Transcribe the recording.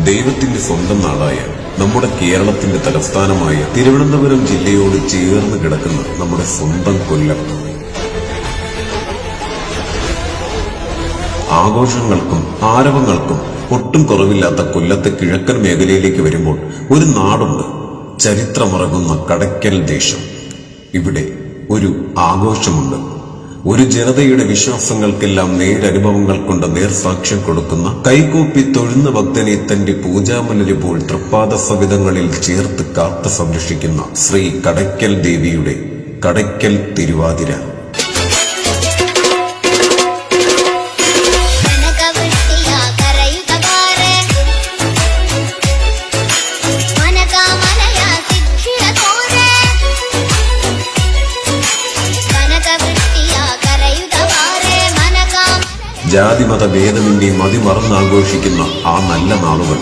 ദൈവത്തിന്റെ സ്വന്തം നാടായ നമ്മുടെ കേരളത്തിന്റെ തലസ്ഥാനമായ തിരുവനന്തപുരം ജില്ലയോട് ചേർന്ന് കിടക്കുന്ന നമ്മുടെ സ്വന്തം കൊല്ലം. ആഘോഷങ്ങൾക്കും ആരവങ്ങൾക്കും ഒട്ടും കുറവില്ലാത്ത കൊല്ലത്തെ കിഴക്കൻ മേഖലയിലേക്ക് വരുമ്പോൾ ഒരു നാടുണ്ട്, ചരിത്രമറങ്ങുന്ന കടയ്ക്കൽ ദേശം. ഇവിടെ ഒരു ആഘോഷമുണ്ട്. ഒരു ജനതയുടെ വിശ്വാസങ്ങൾക്കെല്ലാം നേരനുഭവങ്ങൾ കൊണ്ട് നേർസാക്ഷ്യം കൊടുക്കുന്ന, കൈകൂപ്പി തൊഴുന്ന ഭക്തനെ തന്റെ പൂജാമലരുമ്പോൾ തൃപ്പാദ സവിധങ്ങളിൽ ചേർത്ത് കാത്തു സംരക്ഷിക്കുന്ന ശ്രീ കടയ്ക്കൽ ദേവിയുടെ കടയ്ക്കൽ തിരുവാതിര. ജാതിമത ഭേദമിന്റെ മതിമറന്നാഘോഷിക്കുന്ന ആ നല്ല നാളുകൾ